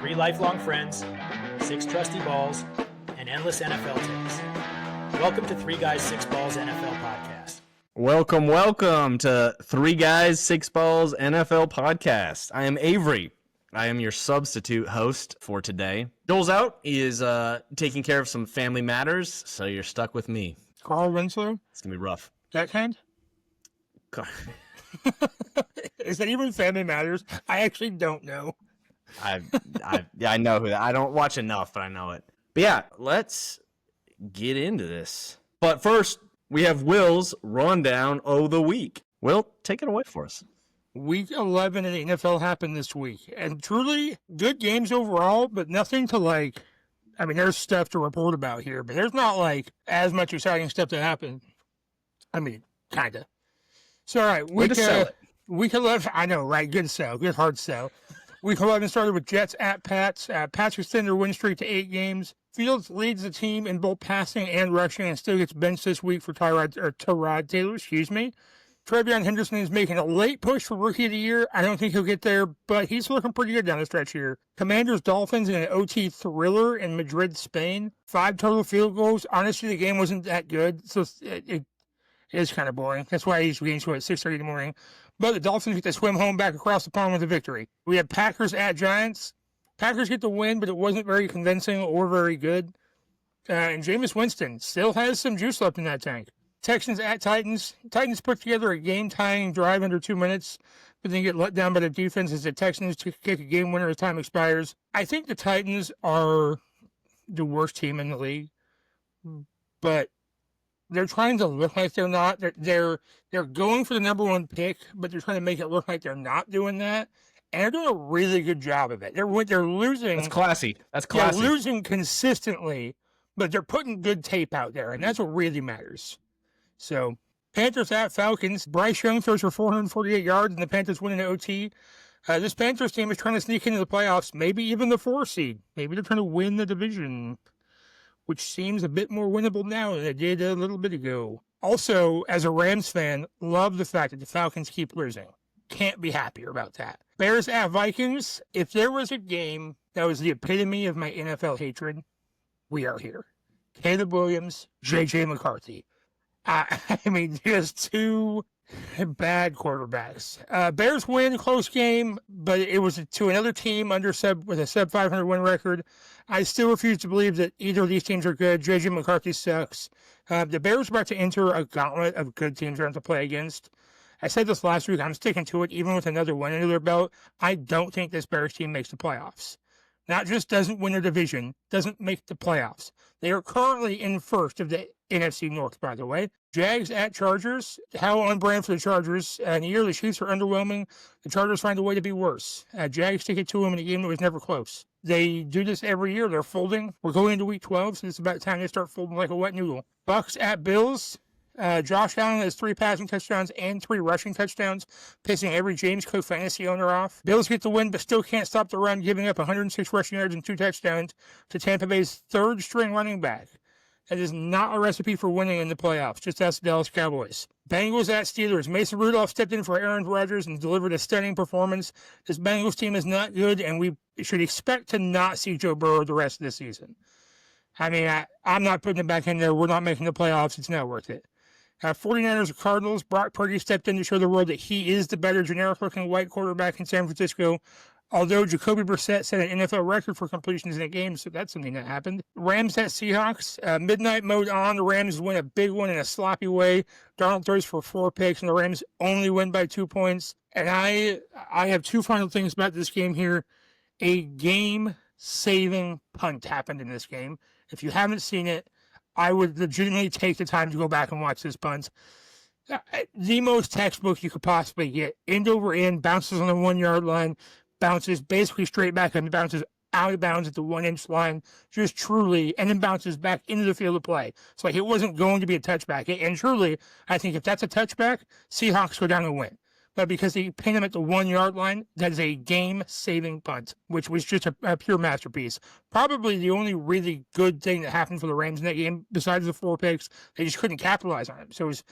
3 lifelong friends, 6 trusty balls, and endless NFL takes. Welcome to 3 Guys, 6 Balls NFL Podcast. Welcome to 3 Guys, 6 Balls NFL Podcast. I am Avery. I am your substitute host for today. Joel's out. He is taking care of some family matters, so you're stuck with me. Carl Winslow? It's going to be rough. That kind? Is that even Family Matters? I actually don't know. I know who that. I don't watch enough, but I know it. But yeah, let's get into this. But first, we have Will's rundown of the week. Will, take it away for us. Week 11 in the NFL happened this week, and truly good games overall, but nothing to there's stuff to report about here, but there's not as much exciting stuff that happened. Kind of. So, all right, week 11, I know, right? Good sell, good hard sell. Week 11 started with Jets at Pats. Pats extend their win streak to 8 games. Fields leads the team in both passing and rushing and still gets benched this week for Tyrod Taylor, Trevion Henderson is making a late push for Rookie of the Year. I don't think he'll get there, but he's looking pretty good down the stretch here. Commanders Dolphins in an OT thriller in Madrid, Spain. 5 total field goals. Honestly, the game wasn't that good, so it is kind of boring. That's why these games go at 6:30 in the morning. But the Dolphins get to swim home back across the pond with a victory. We have Packers at Giants. Packers get the win, but it wasn't very convincing or very good. And Jameis Winston still has some juice left in that tank. Texans at Titans. Titans put together a game-tying drive under 2 minutes, but then get let down by the defense as the Texans kick a game winner as time expires. I think the Titans are the worst team in the league, but they're trying to look like they're not. They're going for the number 1 pick, but they're trying to make it look like they're not doing that. And they're doing a really good job of it. They're losing. That's classy. They're losing consistently, but they're putting good tape out there, and that's what really matters. So, Panthers at Falcons. Bryce Young throws for 448 yards, and the Panthers win in OT. This Panthers team is trying to sneak into the playoffs, maybe even the 4 seed. Maybe they're trying to win the division, which seems a bit more winnable now than it did a little bit ago. Also, as a Rams fan, love the fact that the Falcons keep losing. Can't be happier about that. Bears at Vikings. If there was a game that was the epitome of my NFL hatred, we are here. Caleb Williams, J.J. McCarthy. Just 2 bad quarterbacks. Bears win, close game, but it was to another team with a sub 500 win record. I still refuse to believe that either of these teams are good. J.J. McCarthy sucks. The Bears are about to enter a gauntlet of good teams they're going to play against. I said this last week. I'm sticking to it, even with another win under their belt. I don't think this Bears team makes the playoffs. Not just doesn't win their division, doesn't make the playoffs. They are currently in first of the NFC North, by the way. Jags at Chargers. How on brand for the Chargers. In the year, the Chiefs are underwhelming. The Chargers find a way to be worse. Jags take it to them in a game that was never close. They do this every year. They're folding. We're going into week 12, so it's about time they start folding like a wet noodle. Bucks at Bills. Josh Allen has 3 passing touchdowns and 3 rushing touchdowns, pissing every James Cook fantasy owner off. Bills get the win, but still can't stop the run, giving up 106 rushing yards and 2 touchdowns to Tampa Bay's 3rd-string running back. That is not a recipe for winning in the playoffs. Just ask the Dallas Cowboys. Bengals at Steelers. Mason Rudolph stepped in for Aaron Rodgers and delivered a stunning performance. This Bengals team is not good, and we should expect to not see Joe Burrow the rest of the season. I'm not putting it back in there. We're not making the playoffs. It's not worth it. 49ers or Cardinals. Brock Purdy stepped in to show the world that he is the better generic-looking white quarterback in San Francisco. Although Jacoby Brissett set an NFL record for completions in a game, so that's something that happened. Rams at Seahawks. Midnight mode on. The Rams win a big one in a sloppy way. Darnold throws for 4 picks, and the Rams only win by 2 points. And I have 2 final things about this game here. A game-saving punt happened in this game. If you haven't seen it, I would legitimately take the time to go back and watch this punt. The most textbook you could possibly get. End over end, bounces on the 1-yard line, bounces basically straight back and bounces out of bounds at the 1-inch line, just truly, and then bounces back into the field of play. So it wasn't going to be a touchback. And truly, I think if that's a touchback, Seahawks go down and win. But because they pin him at the 1-yard line, that is a game-saving punt, which was just a pure masterpiece. Probably the only really good thing that happened for the Rams in that game, besides the 4 picks, they just couldn't capitalize on it. So it was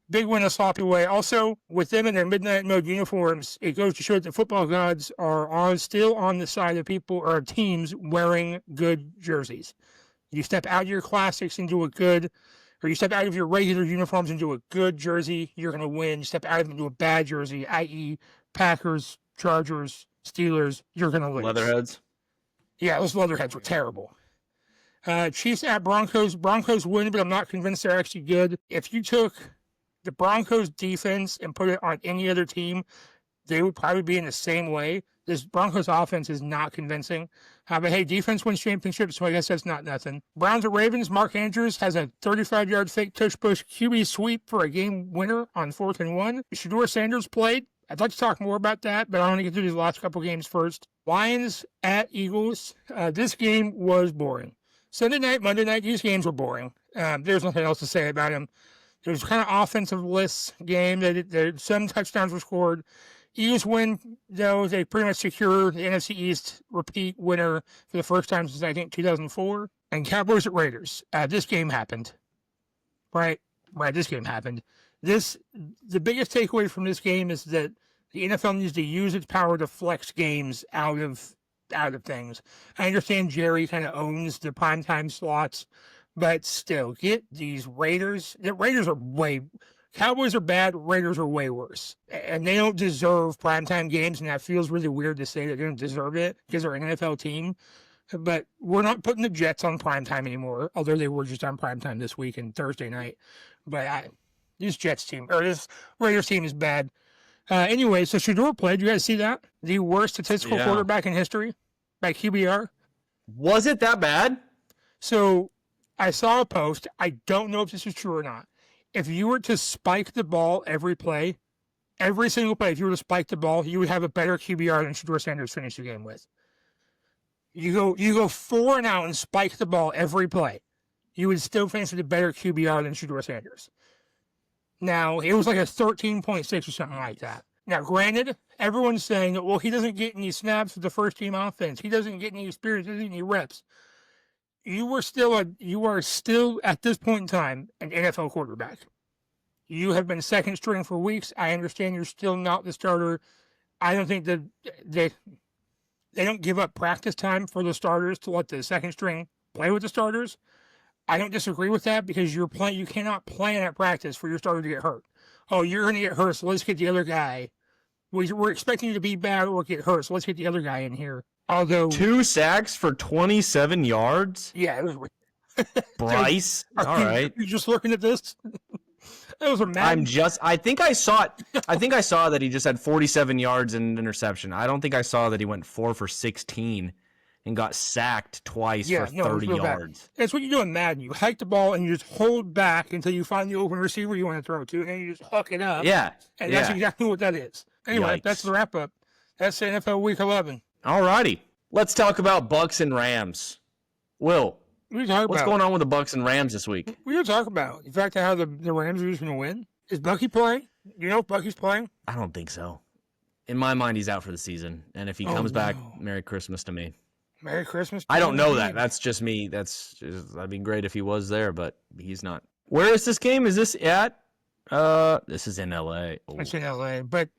Big win a sloppy way. Also, with them in their midnight mode uniforms, it goes to show that the football gods are still on the side of people or teams wearing good jerseys. You step out of your classics into a good, or you step out of your regular uniforms into a good jersey, you're going to win. You step out of into a bad jersey, i.e. Packers, Chargers, Steelers, you're going to lose. Leatherheads? Yeah, those Leatherheads were terrible. Chiefs at Broncos. Broncos win, but I'm not convinced they're actually good. If you took the Broncos defense and put it on any other team, they would probably be in the same way. This Broncos offense is not convincing. But hey, defense wins championships, so I guess that's not nothing. Browns at Ravens. Mark Andrews has a 35-yard fake tush push QB sweep for a game winner on 4th and 1. Shedeur Sanders played. I'd like to talk more about that, but I want to get through these last couple games first. Lions at Eagles. This game was boring. Sunday night, Monday night, these games were boring. There's nothing else to say about them. It was kind of offensive-less game. Some touchdowns were scored. Eagles win, though. They pretty much secure the NFC East repeat winner for the first time since, I think, 2004. And Cowboys at Raiders. This game happened. Right, this game happened. The biggest takeaway from this game is that the NFL needs to use its power to flex games out of things. I understand Jerry kind of owns the primetime slots, but still, get these Raiders. The Raiders are Cowboys are bad, Raiders are way worse. And they don't deserve primetime games, and that feels really weird to say that they don't deserve it because they're an NFL team. But we're not putting the Jets on primetime anymore, although they were just on primetime this week and Thursday night. But this Raiders team is bad. Anyway, so Shedeur played. You guys see that? The worst statistical quarterback in history by QBR. Was it that bad? So I saw a post. I don't know if this is true or not. If you were to spike the ball every single play, if you were to spike the ball, you would have a better QBR than Shedeur Sanders finished the game with. You go 4 and out and spike the ball every play, you would still finish with a better QBR than Shedeur Sanders. Now, it was like a 13.6 or something like that. Now, granted, everyone's saying that, well, he doesn't get any snaps with the first-team offense. He doesn't get any experience. He doesn't get any reps. You are still, at this point in time, an NFL quarterback. You have been second string for weeks. I understand you're still not the starter. I don't think that they don't give up practice time for the starters to let the second string play with the starters. I don't disagree with that because you cannot plan at practice for your starter to get hurt. Oh, you're going to get hurt, so let's get the other guy. We're expecting you to be bad or get hurt, so let's get the other guy in here. Although 2 sacks for 27 yards? Yeah, it was Bryce. All right. You're just looking at this? Those are mad. I think I saw that he just had 47 yards and an interception. I don't think I saw that he went 4 for 16 and got sacked twice for 30 yards. Bad. That's what you do in Madden. You hike the ball and you just hold back until you find the open receiver you want to throw to, and then you just hook it up. Yeah. And that's exactly what that is. Anyway, that's the wrap up. That's the NFL Week 11. All righty. Let's talk about Bucks and Rams. Will, what's going on with the Bucks and Rams this week? We're going to talk about the fact that how the Rams are just going to win. Is Bucky playing? You know if Bucky's playing? I don't think so. In my mind, he's out for the season. And if he comes back, Merry Christmas to me. Merry Christmas. I don't know that. That's just me. That'd be great if he was there, but he's not. Where is this game? Is this at? This is in L.A. Oh. It's in L.A. But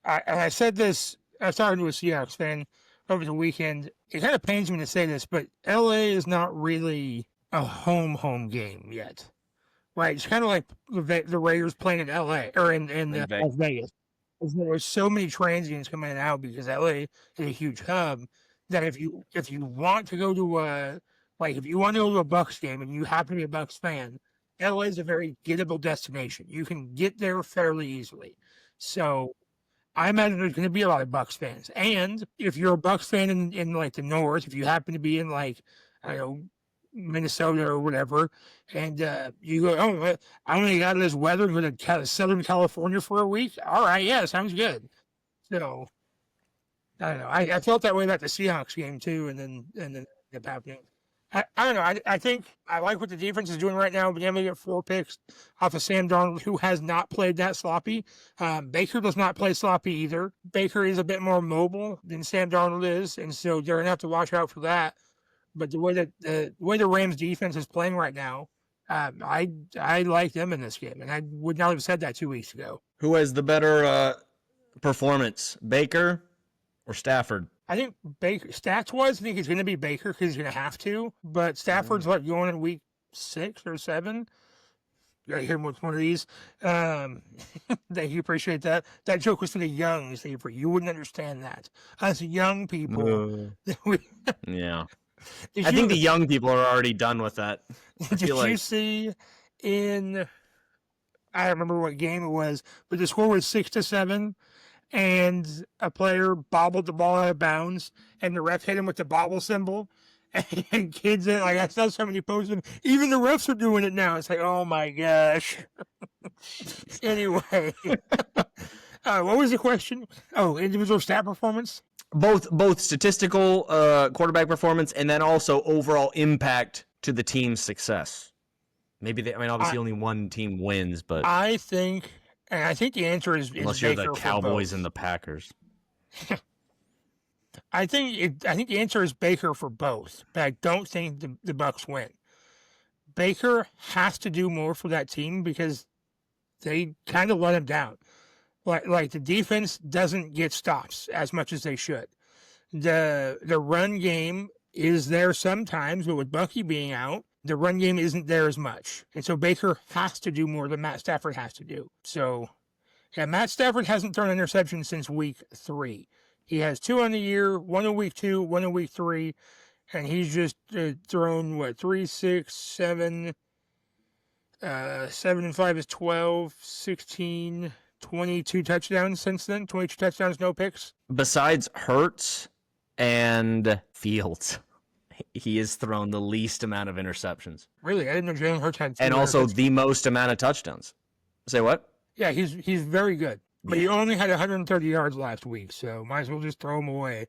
I said this. I was talking to a Seahawks fan over the weekend. It kind of pains me to say this, but L.A. is not really a home game yet. Right? It's kind of like the Raiders playing in L.A. or in Las Vegas. There's so many transients coming in and out because L.A. is a huge hub. That if you want to go to a Bucs game and you happen to be a Bucs fan, LA is a very gettable destination. You can get there fairly easily. So I imagine there's going to be a lot of Bucs fans. And if you're a Bucs fan in like the north, if you happen to be in like, I don't know, Minnesota or whatever, and you go, oh, I only got this weather, going to Southern California for a week. All right, yeah, sounds good. So I don't know. I felt that way about the Seahawks game too, and then it happened. I don't know. I think I like what the defense is doing right now. Being able to get 4 picks off of Sam Darnold, who has not played that sloppy. Baker does not play sloppy either. Baker is a bit more mobile than Sam Darnold is, and so they're gonna have to watch out for that. But the way the Rams defense is playing right now, I like them in this game, and I would not have said that 2 weeks ago. Who has the better performance, Baker or Stafford? I think Baker, stats-wise, I think it's going to be Baker because he's going to have to. But Stafford's going in week 6 or 7. You got to hear one of these. Thank you, appreciate that. That joke was for the youngs, Avery. You wouldn't understand that. Us young people. Yeah. I think the young people are already done with that. Did you see in, I don't remember what game it was, but the score was 6-7, and a player bobbled the ball out of bounds, and the ref hit him with the bobble symbol, and kids, like, I saw somebody posted, even the refs are doing it now. It's like, oh my gosh. Anyway, what was the question? Oh, individual stat performance? Both statistical quarterback performance and then also overall impact to the team's success. Maybe obviously only one team wins, but I think the answer is unless you're the Cowboys and the Packers. I think the answer is Baker for both, but I don't think the Bucs win. Baker has to do more for that team because they kind of let him down. Like the defense doesn't get stops as much as they should. The run game is there sometimes, but with Bucky being out, the run game isn't there as much. And so Baker has to do more than Matt Stafford has to do. So, yeah, Matt Stafford hasn't thrown an interception since week 3. He has 2 on the year, 1 in week 2, 1 in week 3, and he's just thrown, 3, 6, 7, 7 and 5 is 12, 16, 22 touchdowns since then. 22 touchdowns, no picks. Besides Hurts and Fields, he has thrown the least amount of interceptions. Really? I didn't know Jalen Hurts had. And also the most amount of touchdowns. Say what? Yeah, he's very good. But he only had 130 yards last week, so might as well just throw him away.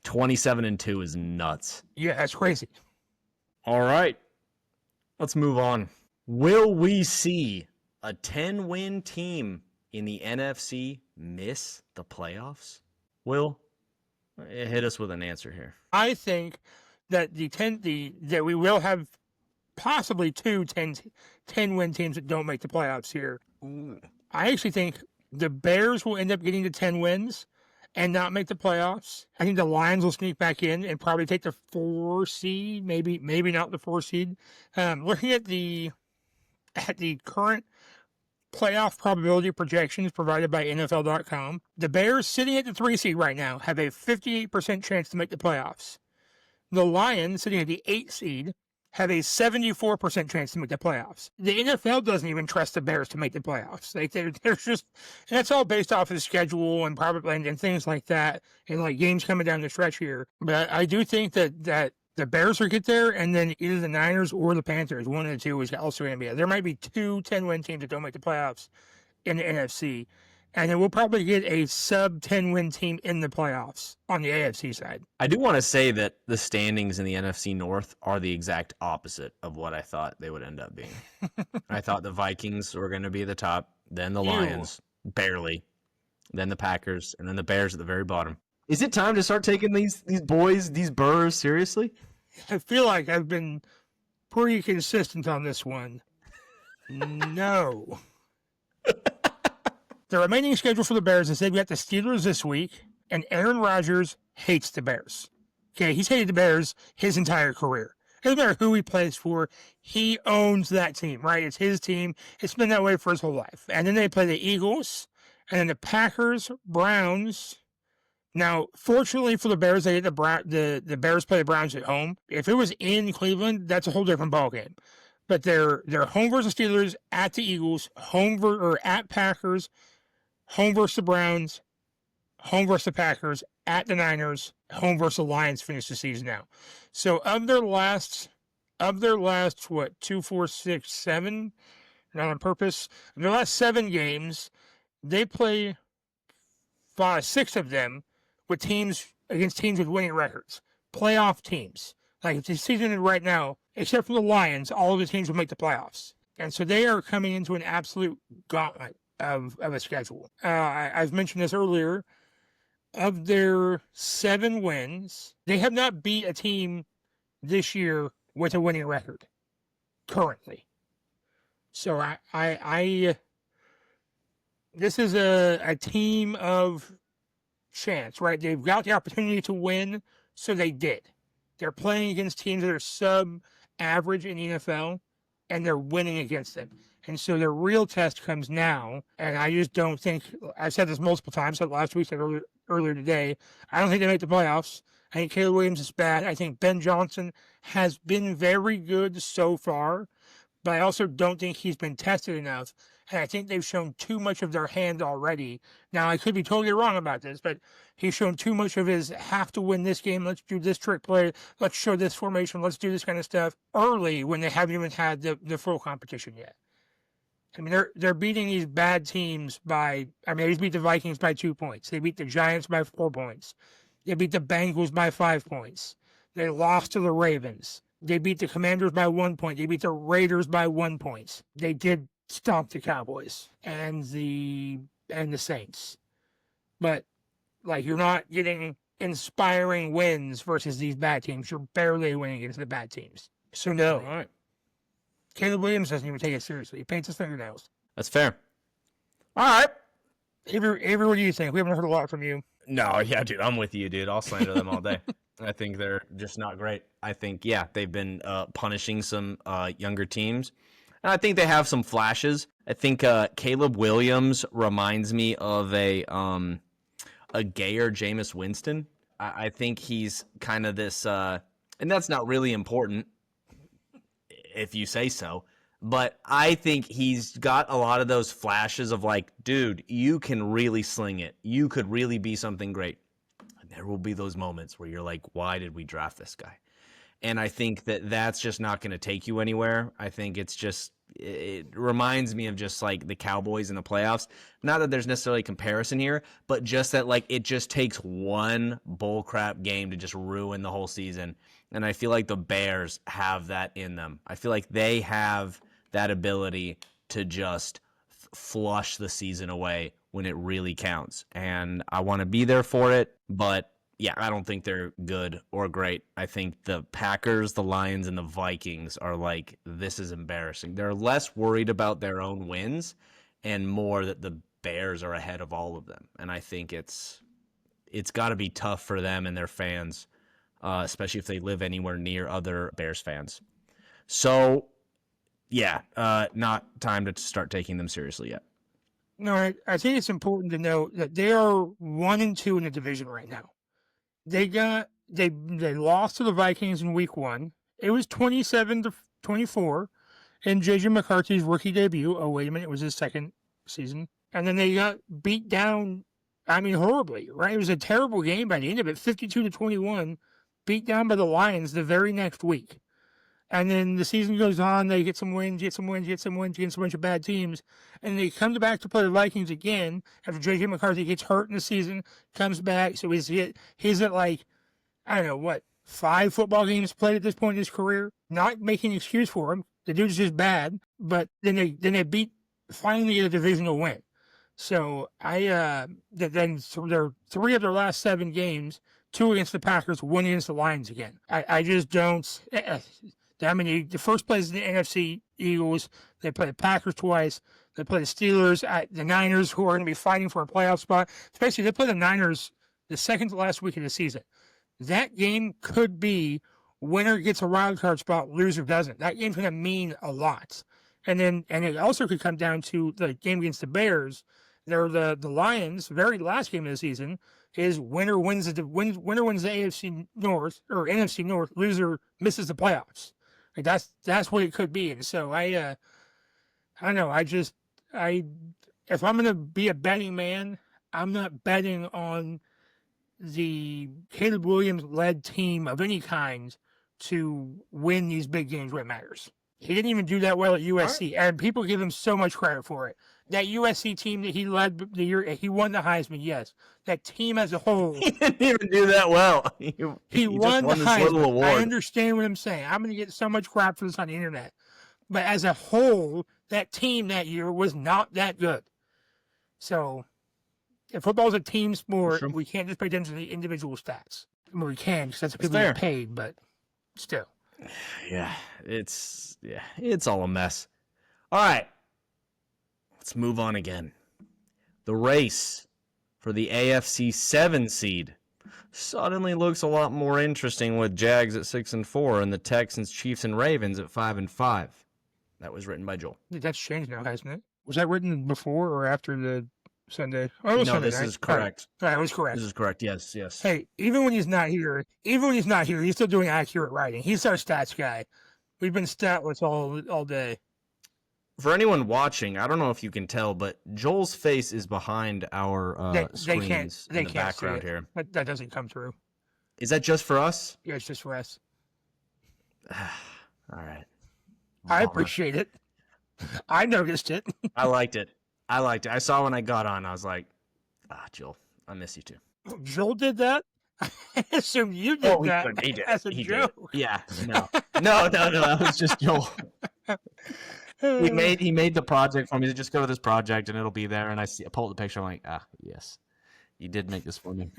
27-2 is nuts. Yeah, that's crazy. All right. Let's move on. Will we see a 10-win team in the NFC miss the playoffs? Will, hit us with an answer here. I think that that we will have possibly 2 10-win teams that don't make the playoffs here. Ooh. I actually think the Bears will end up getting to 10 wins and not make the playoffs. I think the Lions will sneak back in and probably take the 4 seed, maybe not the 4 seed. Looking at the current playoff probability projections provided by NFL.com, the Bears sitting at the 3 seed right now have a 58% chance to make the playoffs. The Lions sitting at the 8 seed have a 74% chance to make the playoffs. The NFL doesn't even trust the Bears to make the playoffs. They're just, and that's all based off of the schedule and probably and things like that, and like games coming down the stretch here. But I do think that the Bears will get there, and then either the Niners or the Panthers, one of the two, is also going to be there. There might be 2 10-win teams that don't make the playoffs in the NFC, and then we'll probably get a sub 10-win team in the playoffs on the AFC side. I do want to say that the standings in the NFC North are the exact opposite of what I thought they would end up being. I thought the Vikings were going to be the top, then the Lions, barely, then the Packers, and then the Bears at the very bottom. Is it time to start taking these Burrs seriously? I feel like I've been pretty consistent on this one. No. The remaining schedule for the Bears is they've got the Steelers this week, and Aaron Rodgers hates the Bears. Okay, he's hated the Bears his entire career. It doesn't matter who he plays for, he owns that team, right? It's his team. It's been that way for his whole life. And then they play the Eagles, and then the Packers, Browns. Now, fortunately for the Bears, they get the Bears play the Browns at home. If it was in Cleveland, that's a whole different ballgame. But they're home versus Steelers, at the Eagles, at Packers, home versus the Browns, home versus the Packers, at the Niners, home versus the Lions finish the season now. So of their last 2, 4, 6, 7, not on purpose, of their last 7 games, they play 6 of them with against teams with winning records. Playoff teams. Like if the season ended right now, except for the Lions, all of the teams will make the playoffs. And so they are coming into an absolute gauntlet of a schedule. I've mentioned this earlier. Of their 7 wins, they have not beat a team this year with a winning record. currently. So this is a team of chance, right? They've got the opportunity to win, so they did. They're playing against teams that are sub-average in the NFL, and they're winning against them. And so their real test comes now, and I just don't think, I've said this multiple times, said last week, said earlier today, I don't think they make the playoffs. I think Caleb Williams is bad. I think Ben Johnson has been very good so far, but I also don't think he's been tested enough. And I think they've shown too much of their hand already. Now, I could be totally wrong about this, but he's shown too much of his have to win this game. Let's do this trick play. Let's show this formation. Let's do this kind of stuff early when they haven't even had the full competition yet. I mean, they're beating these bad teams by, they beat the Vikings by 2 points. They beat the Giants by 4 points. They beat the Bengals by 5 points. They lost to the Ravens. They beat the Commanders by 1 point. They beat the Raiders by 1 point. They did stomp the Cowboys and the Saints. But, you're not getting inspiring wins versus these bad teams. You're barely winning against the bad teams. So, no. All right. Caleb Williams doesn't even take it seriously. He paints his fingernails. That's fair. All right. Avery, what do you think? We haven't heard a lot from you. No, yeah, dude, I'm with you, dude. I'll slander them all day. I think they're just not great. I think, they've been punishing some younger teams. And I think they have some flashes. I think Caleb Williams reminds me of a gayer Jameis Winston. I think he's kind of this, and that's not really important if you say so, but I think he's got a lot of those flashes of dude, you can really sling it. You could really be something great. And there will be those moments where you're like, why did we draft this guy? And I think that's just not going to take you anywhere. I think it reminds me of just the Cowboys in the playoffs. Not that there's necessarily a comparison here, but just that it just takes one bullcrap game to just ruin the whole season. And I feel like the Bears have that in them. I feel like they have that ability to just flush the season away when it really counts. And I want to be there for it, but yeah, I don't think they're good or great. I think the Packers, the Lions, and the Vikings are this is embarrassing. They're less worried about their own wins and more that the Bears are ahead of all of them. And I think it's got to be tough for them and their fans, especially if they live anywhere near other Bears fans. So, yeah, not time to start taking them seriously yet. No, I think it's important to note that they are 1-2 in the division right now. They lost to the Vikings in week 1. It was 27-24 in J.J. McCarthy's rookie debut. Oh, wait a minute. It was his second season. And then they got beat down, horribly, right? It was a terrible game by the end of it, 52-21, beat down by the Lions the very next week. And then the season goes on. They get some wins against a bunch of bad teams. And they come back to play the Vikings again after J.J. McCarthy gets hurt in the season, comes back. So he's at 5 football games played at this point in his career. Not making an excuse for him. The dude's just bad. But then they finally get a divisional win. So then they're 3 of their last 7 games, 2 against the Packers, 1 against the Lions again. I just don't. The first place is the NFC Eagles. They play the Packers twice. They play the Steelers, the Niners, who are going to be fighting for a playoff spot. Especially, they play the Niners the second to last week of the season. That game could be winner gets a wild card spot, loser doesn't. That game's going to mean a lot. And it also could come down to the game against the Bears. They're the Lions' very last game of the season. Is winner wins the AFC North or NFC North, loser misses the playoffs. That's what it could be. And so I don't know. If I'm gonna be a betting man, I'm not betting on the Caleb Williams led team of any kind to win these big games where it matters. He didn't even do that well at USC, and people give him so much credit for it. That USC team that he led the year, he won the Heisman, yes. That team as a whole. He didn't even do that well. He won the Heisman. I understand what I'm saying. I'm going to get so much crap for this on the internet. But as a whole, that team that year was not that good. So, if football's a team sport, we can't just pay attention to the individual stats. We can, because that's what people get paid, but still. Yeah, it's all a mess. All right, let's move on again. The race for the AFC 7 seed suddenly looks a lot more interesting with Jags at 6-4 and the Texans, Chiefs, and Ravens at 5-5. That was written by Joel. That's changed now, hasn't it? Was that written before or after the Sunday? Oh, it was No, Sunday this night. is correct. All right, it was correct. This is correct. Yes. Hey, even when he's not here, he's still doing accurate writing. He's our stats guy. We've been statless all day. For anyone watching, I don't know if you can tell, but Joel's face is behind our screens in the background here. That doesn't come through. Is that just for us? Yeah, it's just for us. All right. I appreciate it. I noticed it. I liked it. I saw when I got on, I was like, Joel, I miss you too. Joel did that? I assumed you did that he did. as a He joke. did. Yeah, no, that was just Joel. He made the project for me. Just go to this project and it'll be there. And I pull up the picture. I'm like, yes, you did make this for me.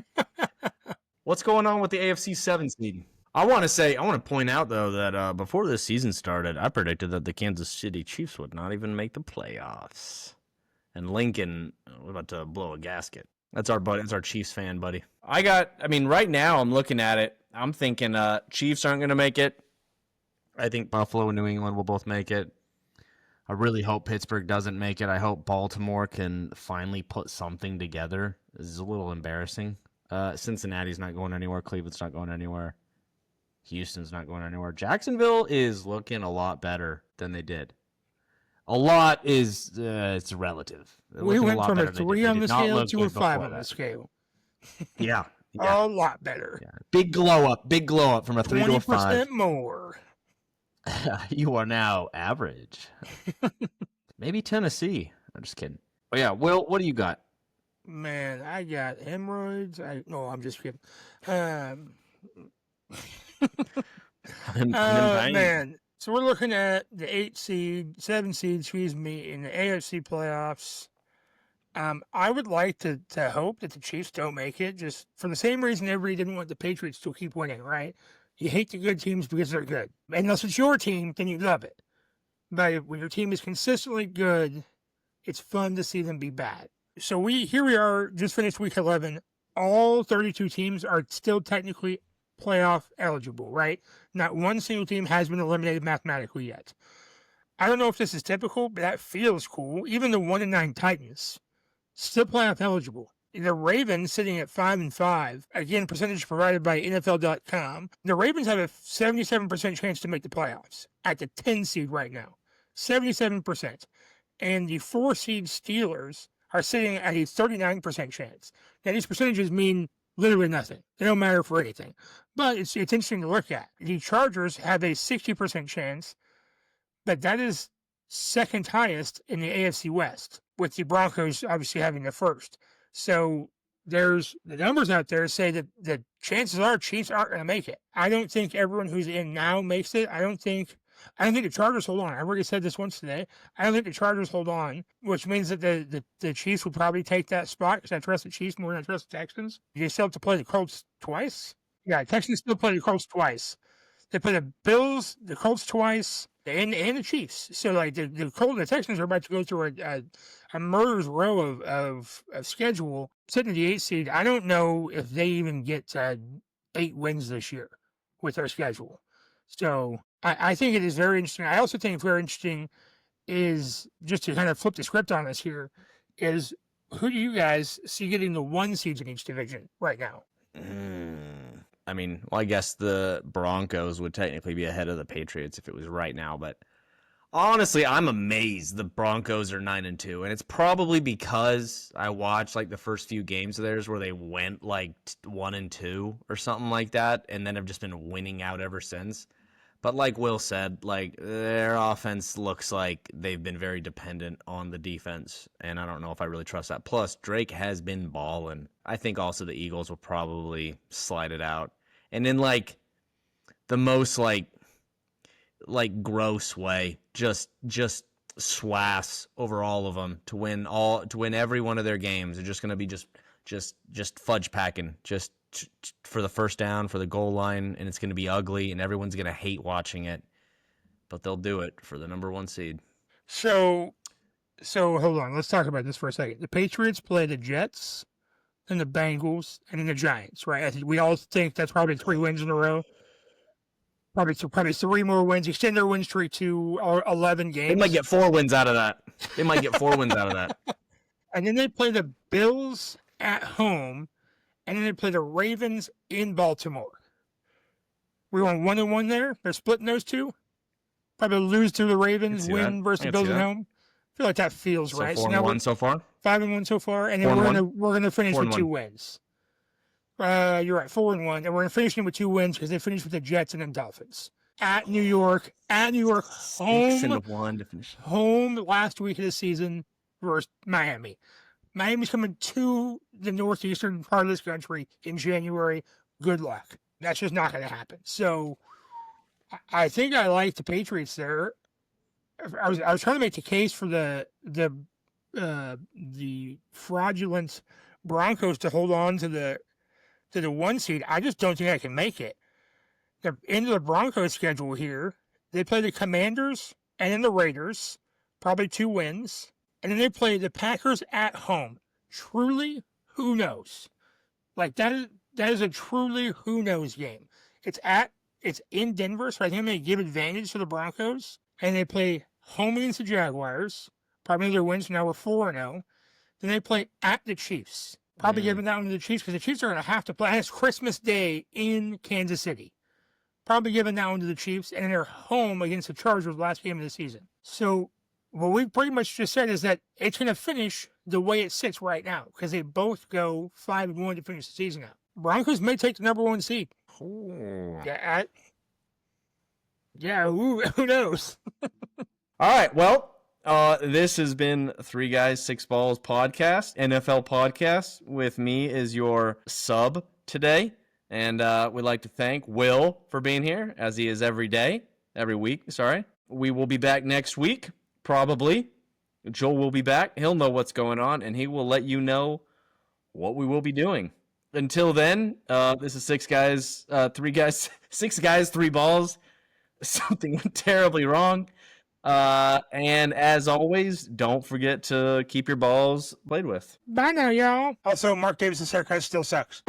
What's going on with the AFC 7 seed? I want to point out though that before this season started, I predicted that the Kansas City Chiefs would not even make the playoffs, and Lincoln was about to blow a gasket. That's our buddy. That's our Chiefs fan, buddy. Right now I'm looking at it. I'm thinking Chiefs aren't going to make it. I think Buffalo and New England will both make it. I really hope Pittsburgh doesn't make it. I hope Baltimore can finally put something together. This is a little embarrassing. Cincinnati's not going anywhere. Cleveland's not going anywhere. Houston's not going anywhere. Jacksonville is looking a lot better than they did. A lot is it's relative. We went from a 3 on the scale to a 5 on the scale. Yeah. A lot better. Yeah. Big glow up from a 3 to a 5. 20% more. You are now average. Maybe Tennessee. I'm just kidding. Oh yeah, Will, what do you got? Man, I got hemorrhoids. No, I'm just kidding. Man, so we're looking at the 7 seed, in the AFC playoffs. I would like to hope that the Chiefs don't make it, just for the same reason everybody didn't want the Patriots to keep winning, right? You hate the good teams because they're good. Unless it's your team, then you love it. But when your team is consistently good, it's fun to see them be bad. So here we are, just finished week 11. All 32 teams are still technically playoff eligible, right? Not one single team has been eliminated mathematically yet. I don't know if this is typical, but that feels cool. Even the 1-9 Titans, still playoff eligible. The Ravens sitting at 5-5. Again, percentage provided by NFL.com. The Ravens have a 77% chance to make the playoffs at the 10 seed right now. 77%. And the 4 seed Steelers are sitting at a 39% chance. Now, these percentages mean literally nothing. They don't matter for anything. But it's interesting to look at. The Chargers have a 60% chance, but that is second highest in the AFC West, with the Broncos obviously having the first. So there's the numbers out there say that the chances are Chiefs aren't going to make it. I don't think everyone who's in now makes it. I don't think the Chargers hold on. I've already said this once today. I don't think the Chargers hold on, which means that the Chiefs will probably take that spot because I trust the Chiefs more than I trust the Texans. They still have to play the Colts twice. Yeah, Texans still play the Colts twice. They play the Bills, the Colts twice, and the Chiefs. So like the Texans are about to go through a murderer's row of schedule. Sitting in the 8th seed, I don't know if they even get 8 wins this year with their schedule. So I think it is very interesting. I also think very interesting is, just to kind of flip the script on us here, is who do you guys see getting the 1 seeds in each division right now? I guess the Broncos would technically be ahead of the Patriots if it was right now, but honestly, I'm amazed the Broncos are 9-2, and it's probably because I watched like the first few games of theirs where they went like 1-2 or something like that, and then have just been winning out ever since. But like Will said, like their offense looks like they've been very dependent on the defense, and I don't know if I really trust that. Plus, Drake has been balling. I think also the Eagles will probably slide it out. And in like the most like gross way, just swass over all of them to win every one of their games. They're just going to be just fudge packing, just for the first down, for the goal line, and it's going to be ugly, and everyone's going to hate watching it. But they'll do it for the number 1 seed. So hold on. Let's talk about this for a second. The Patriots play the Jets, then the Bengals, and then the Giants, right? I think we all think that's probably 3 wins in a row. Probably 3 more wins. Extend their win streak to 11 games. They might get 4 wins out of that. And then they play the Bills at home, and then they play the Ravens in Baltimore. We're on 1-1 there. They're splitting those two. Probably lose to the Ravens, win versus the Bills at home. I feel like that feels right. 4-1 so far. 5-1 so far, and then we're gonna finish with 2 wins. You're right, 4-1, and we're gonna finish with 2 wins because they finished with the Jets and then Dolphins at New York, home 6-1 to finish. Home last week of the season versus Miami. Miami's coming to the northeastern part of this country in January. Good luck. That's just not going to happen. So I think I like the Patriots there. I was trying to make the case for the fraudulent Broncos to hold on to the 1 seed. I just don't think I can make it. The end of the Broncos schedule here, they play the Commanders and then the Raiders, probably 2 wins. And then they play the Packers at home. Truly, who knows? Like, that is a truly who knows game. It's in Denver, so I think they give advantage to the Broncos. And they play home against the Jaguars. Probably their wins, now we're 4-0. Then they play at the Chiefs. Probably giving that one to the Chiefs, because the Chiefs are going to have to play. And it's Christmas Day in Kansas City. Probably giving that one to the Chiefs. And then they're home against the Chargers last game of the season. So what we pretty much just said is that it's going to finish the way it sits right now, because they both go 5-1 to finish the season out. Broncos may take the number 1 seed. Ooh. Who knows? All right, well, this has been 3 Guys, 6 Balls podcast, NFL podcast. With me is your sub today, and we'd like to thank Will for being here, as he is every week. We will be back next week. Probably. Joel will be back. He'll know what's going on, and he will let you know what we will be doing. Until then, this is 6 Guys, 3 Guys, 6 Guys, 3 Balls. Something went terribly wrong. And as always, don't forget to keep your balls played with. Bye now, y'all. Also, Mark Davis' haircut still sucks.